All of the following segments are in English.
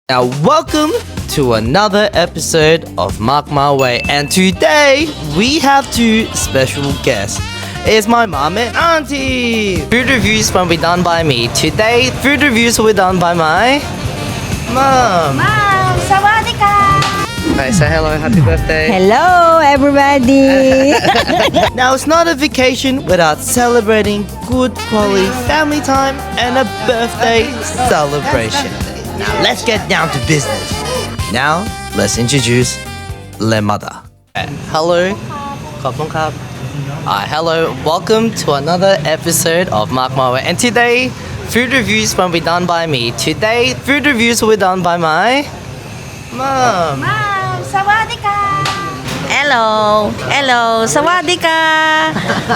Now, welcome to another episode of Mark My Way, and today we have two special guests. It's my mom and auntie. Food reviews won't be done by me. Today, food reviews will be done by my mom. Mom, sawadika! Okay, say hello, happy birthday. Hello, everybody! Now, it's not a vacation without celebrating good quality family time and a birthday celebration. Now, let's get down to business. Now, let's introduce Le Mother. Hello. Hello. Welcome to another episode of Mark My Way. And today, food reviews won't be done by me. Today, food reviews will be done by my mom. Mom, sawadika! Hello, sawadika!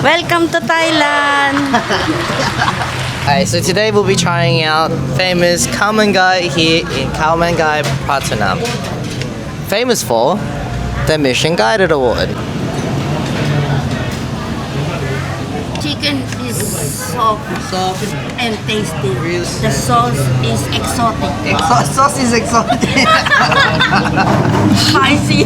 Welcome to Thailand! Alright, so today we'll be trying out famous Khao Man Gai here in Khao Man Gai Pratunam. Famous for the Mission Guided Award. Chicken is soft and tasty. The sauce is exotic. Sauce is exotic. Spicy.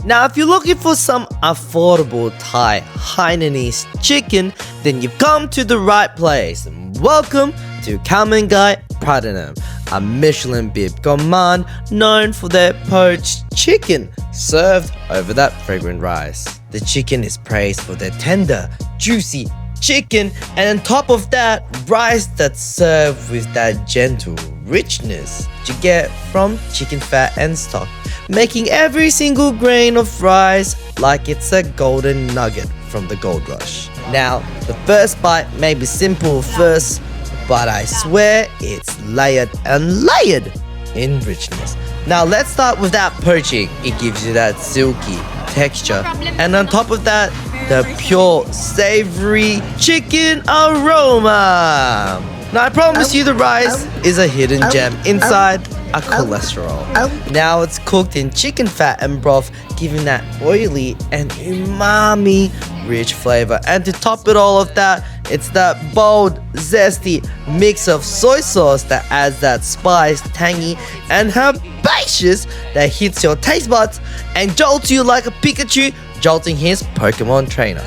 Now, if you're looking for some affordable Thai Hainanese chicken, then you've come to the right place. Welcome to Khao Man Gai Pratunam, a Michelin bib gourmand known for their poached chicken served over that fragrant rice. The chicken is praised for their tender, juicy chicken, and on top of that, rice that's served with that gentle richness you get from chicken fat and stock, making every single grain of rice like it's a golden nugget from the gold rush. Now, the first bite may be simple first, but I swear it's layered and layered in richness. Now let's start with that poaching. It gives you that silky texture, and on top of that, the pure savory chicken aroma. Now I promise you the rice is a hidden gem inside a cholesterol. Now it's cooked in chicken fat and broth, giving that oily and umami rich flavor. And to top it all of that, it's that bold, zesty mix of soy sauce that adds that spice, tangy, and herbaceous that hits your taste buds and jolts you like a Pikachu jolting his Pokemon trainer.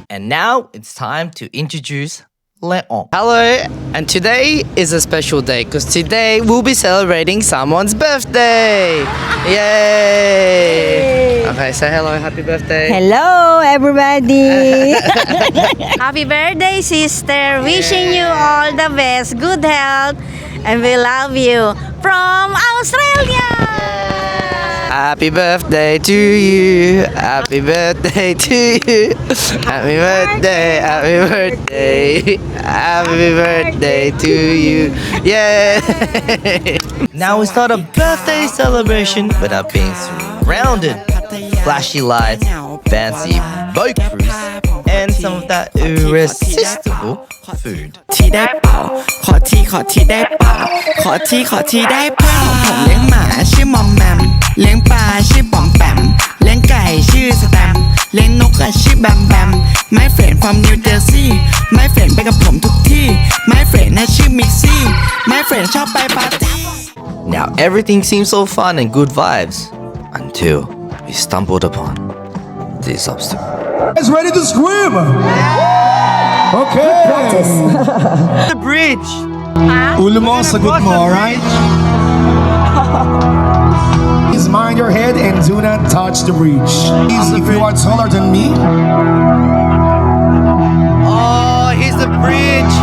And now it's time to introduce Leon. Hello, and today is a special day because today we'll be celebrating someone's birthday. Yay! Okay, say hello, happy birthday. Hello, everybody! Happy birthday, sister! Wishing you all the best, good health, and we love you from Australia! Happy birthday to you. Happy birthday to you. Happy birthday, happy birthday. Happy birthday to you. Yay! Now it's not a birthday celebration without being surrounded. Flashy lights, fancy boat cruise, and some of that irresistible food. ที่ได้เปล่าขอที่ได้เปล่าขอที่ได้เปล่าผมเลี้ยงหมาชื่อมอมแมมเลี้ยงปลาชื่อปอมแปมเลี้ยงไก่ชื่อสแตมเลี้ยงนกชื่อแบมแบมไม่เฟรน from New Jersey ไม่เฟรนไปกับผมทุกที่ไม่เฟรนชื่อมิกซี่ไม่เฟรนชอบไปปาร์ตี้ Now everything seems so fun and good vibes until we stumbled upon this obstacle. Guys ready to scream? Okay. The bridge. Ulo mo, sagot mo, alright? Please mind your head and do not touch the bridge. Please, if you are taller than me. Oh, here's the bridge.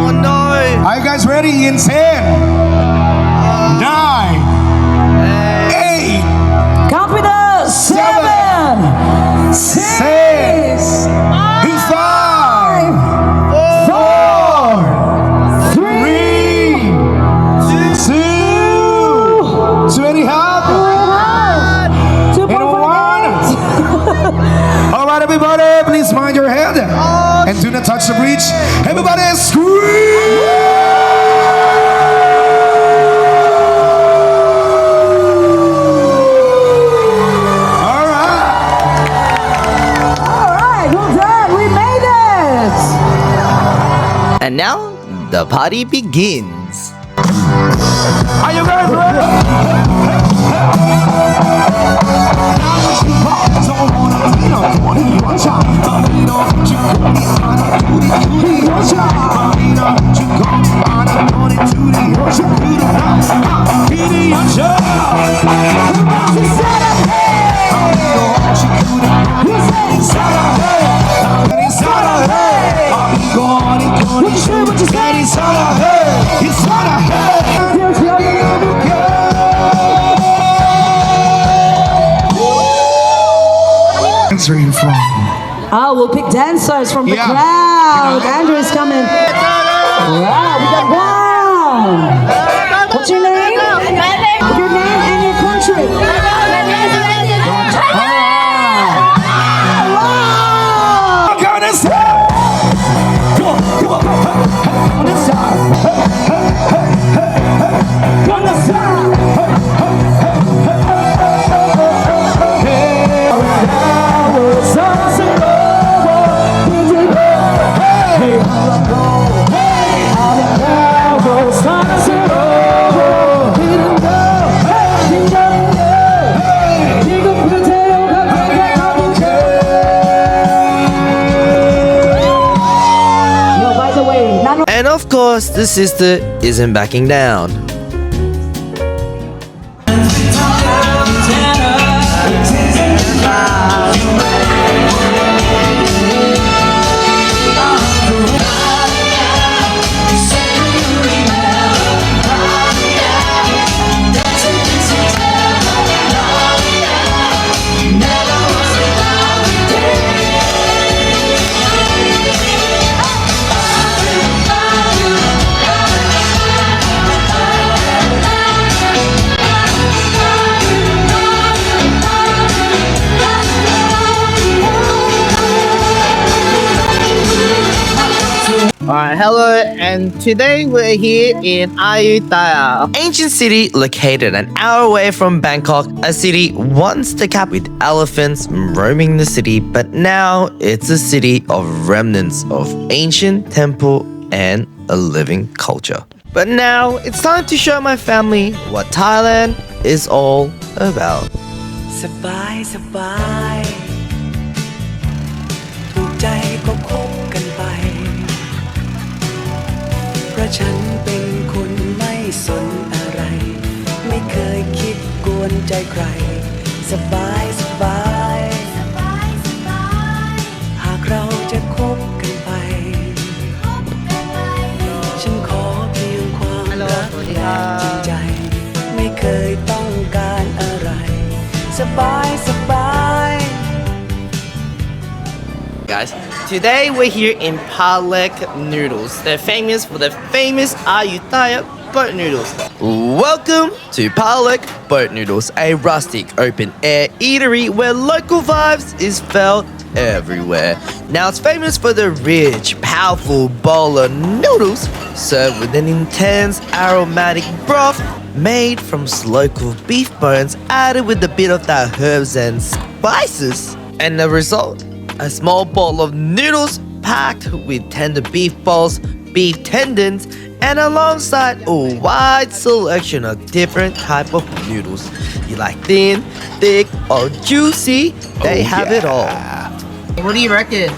Oh no. Are you guys ready? In 10, 9, 8, Count with us! 7, 6, 5, 4, 3, 2, anyhow, and 1. Alright, everybody, please mind your head and do not touch the bridge. Everybody scream! And now the party begins. Are you guys ready? Answering from. Oh, we'll pick dancers from the Yeah. crowd. Andrew is coming. Wow, we got one. What's your name? Your name and your country. Wow. Gonna stop. Come on, come on. Gonna stop. Gonna stop. No, by the way, not And of course, the sister isn't backing down. Alright, hello, and today we're here in Ayutthaya. Ancient city located an hour away from Bangkok, a city once the capital with elephants roaming the city, but now it's a city of remnants of ancient temple and a living culture. But now it's time to show my family what Thailand is all about. สบายสบายถูกใจก็คบกันไป เพราะฉันเป็นคนไม่สนอะไร ไม่เคยคิดกวนใจใคร สบายสบายหากเราจะคบกันไป ฉันขอเพียงความรักและจริงใจ ไม่เคยต้องการอะไร สบายสบาย Guys, today we're here in Lek Noodles. They're famous for the famous Ayutthaya boat noodles. Welcome to Lek Boat Noodles, a rustic open-air eatery where local vibes is felt everywhere. Now it's famous for the rich, powerful bowl of noodles served with an intense aromatic broth made from slow-cooked beef bones added with a bit of that herbs and spices. And the result? A small bowl of noodles packed with tender beef balls, beef tendons, and alongside a wide selection of different type of noodles. You like thin, thick, or juicy? They have it all. What do you reckon?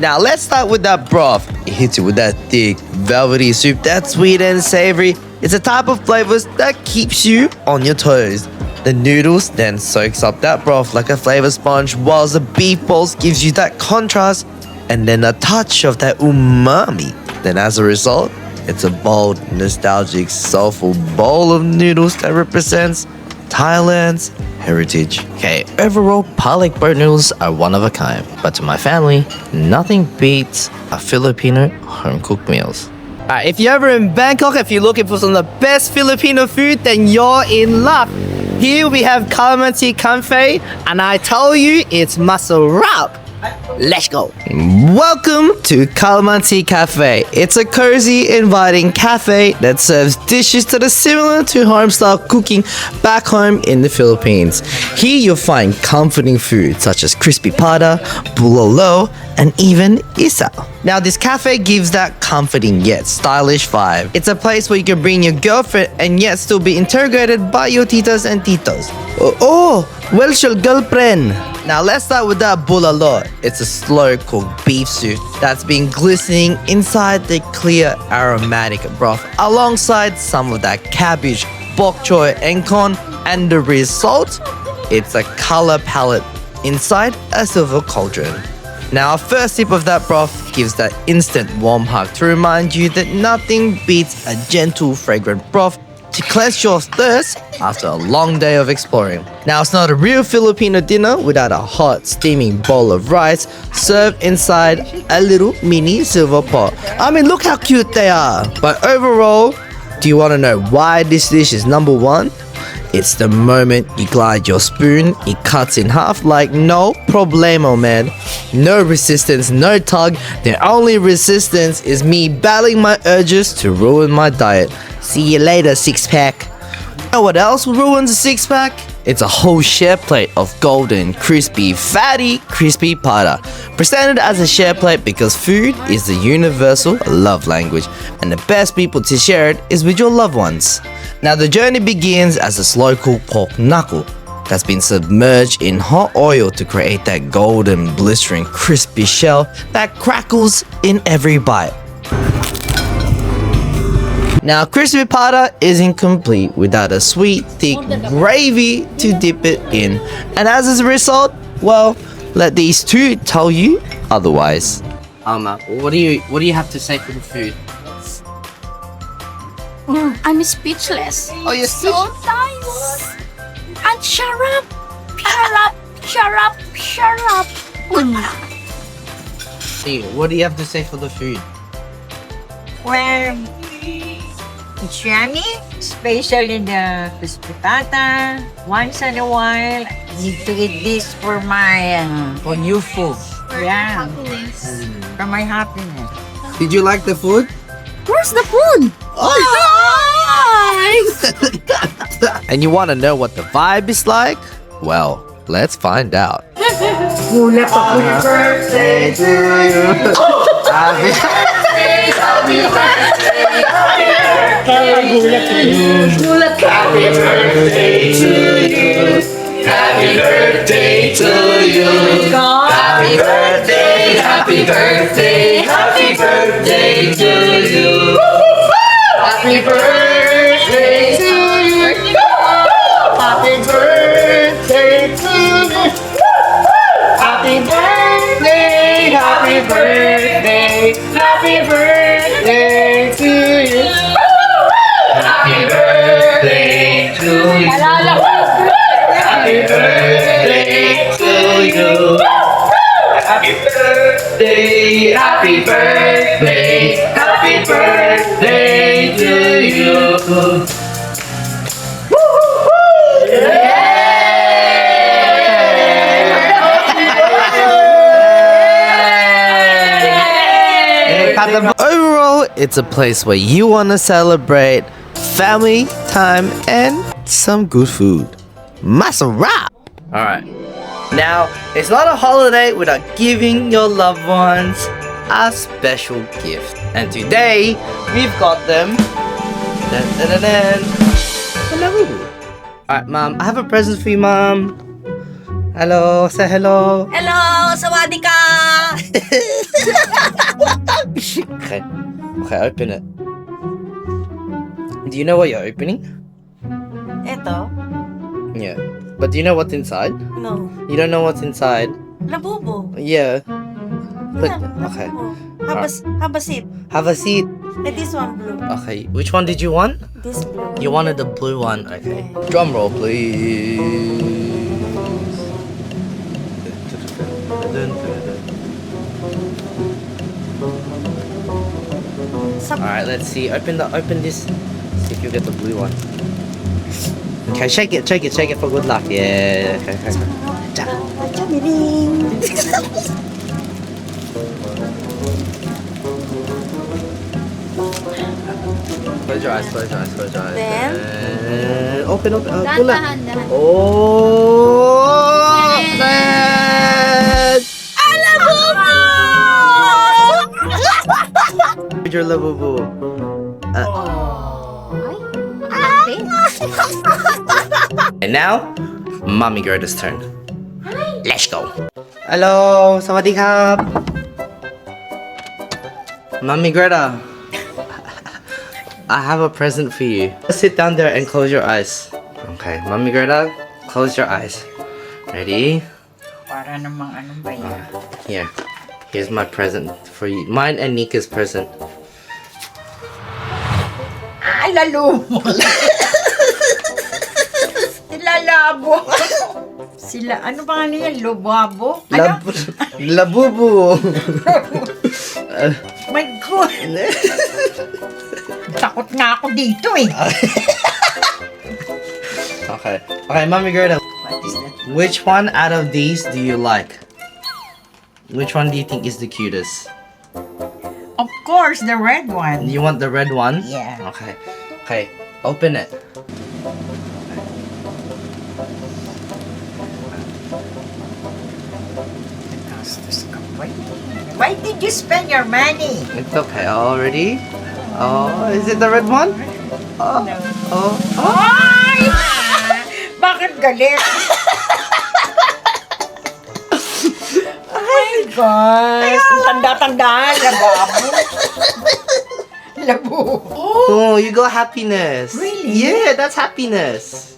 Now let's start with that broth. It hits you with that thick, velvety soup that's sweet and savory. It's a type of flavors that keeps you on your toes. The noodles then soaks up that broth like a flavor sponge, whilst the beef balls gives you that contrast and then a touch of that umami. Then as a result, it's a bold, nostalgic, soulful bowl of noodles that represents Thailand's heritage. Okay, overall, Lek Boat Noodles are one of a kind, but to my family, nothing beats a Filipino home-cooked meals. Alright, if you're ever in Bangkok, if you're looking for some of the best Filipino food, then you're in luck. Here we have Kalamansi Cafe, and I tell you, it's muscle wrap. Let's go. Welcome to Kalamansi Cafe. It's a cozy, inviting cafe that serves dishes that are similar to home-style cooking back home in the Philippines. Here you'll find comforting food such as crispy pata, bulalo, and even isaw. Now this cafe gives that comforting yet stylish vibe. It's a place where you can bring your girlfriend and yet still be interrogated by your titas and titos. Oh, well, your girlfriend. Now let's start with that bulalo. It's a slow-cooked beef soup that's been glistening inside the clear aromatic broth alongside some of that cabbage, bok choy, and corn, and the result? It's a color palette inside a silver cauldron. Now a first sip of that broth gives that instant warm hug to remind you that nothing beats a gentle fragrant broth to cleanse your thirst after a long day of exploring. Now it's not a real Filipino dinner without a hot steaming bowl of rice served inside a little mini silver pot. I mean, look how cute they are. But overall, do you want to know why this dish is number one? It's the moment you glide your spoon, it cuts in half like no problemo, man. No resistance, no tug. The only resistance is me battling my urges to ruin my diet. See you later, six-pack. You know what else ruins a six-pack? It's a whole share plate of golden, crispy, fatty, crispy pata. Presented as a share plate because food is the universal love language, and the best people to share it is with your loved ones. Now the journey begins as a slow-cooked pork knuckle that's been submerged in hot oil to create that golden, blistering, crispy shell that crackles in every bite. Now crispy pata isn't complete without a sweet, thick gravy to dip it in. And as a result, well, let these two tell you otherwise. What do you have to say for the food? I'm speechless. Oh, you're So nice. And shut up. What do you have to say for the food? Well, it's yummy, especially the crispy pata. Once in a while, I need to eat this for my For your food. yeah, for my happiness. Did you like the food? Where's the food? And you want to know what the vibe is like? Well, let's find out. Overall, it's a place where you want to celebrate family time and some good food. Masarap! Alright. Now, it's not a holiday without giving your loved ones a special gift. And today, we've got them. Dun, dun, dun, dun. Labubu. Alright, Mom. I have a present for you, Mom. Hello. Say hello. Hello, sawadee ka! Okay. Okay, open it. Do you know what you're opening? Eto? Yeah. But do you know what's inside? No. You don't know what's inside? Labubu. Yeah. But, okay. Have a seat. Have a seat. This one blue. Okay. Which one did you want? This blue. You wanted the blue one. Okay. Drum roll, please. Alright, let's see. Open this. See if you get the blue one. Okay, shake it for good luck. Yeah. Okay. Close your eyes, close your eyes, close your eyes. Then? And open, open. Dahan, Pull it. dahan, dahan. Oh, man. Read your Labubu. And now, Mommy Gerda's turn. Let's go. Hello, sawadee krap. Mommy Gerda, I have a present for you. Sit down there and close your eyes. Okay, Mommy Gerda, close your eyes. Ready? Para namang ano ba yan? Here. Here's my present for you. Mine and Nika's present. Ay, lalo mo. Sila labo. Sila, ano ba nga yan? Lobabo? Ano? Labubu. My God. Takot na ako dito eh. Okay. Okay, Mommy Gerda. What is that? Which one out of these do you like? Which one do you think is the cutest? Of course, the red one. You want the red one? Yeah. Okay. Okay. Open it. Why did you spend your money? It's okay. Already? Oh, is it the red one? Oh. Oh. Oh. Ay! Bakit galit? Oh my gosh! Ang tanda-tandaan, lababo. Labo. Oh, you got happiness. Really? Yeah, that's happiness.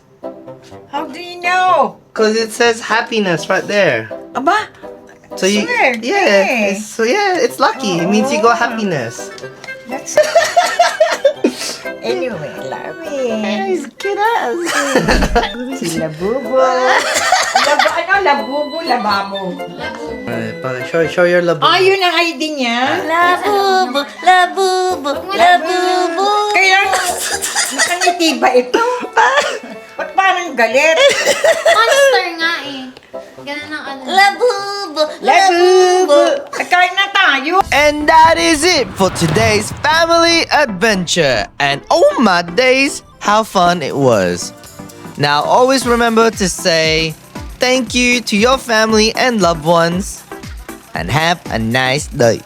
How do you know? Cause it says happiness right there. Aba, So you, Swear, yeah, eh. so yeah, it's lucky. It means you got happiness. that's... Anyway, love it. He's cute ass. Si Labubu. Ano? Labubu, lababo. Show your love. Ah, yun ang ID niya? Labubu, labubu, labubu. Kaya, nakangiti ba ito? Ba't parang galit? Monster nga eh. Ganun ang ano. Labubu, Labubu! Kain na tayo! And that is it for today's family adventure. And oh my days, how fun it was. Now always remember to say thank you to your family and loved ones. And have a nice day.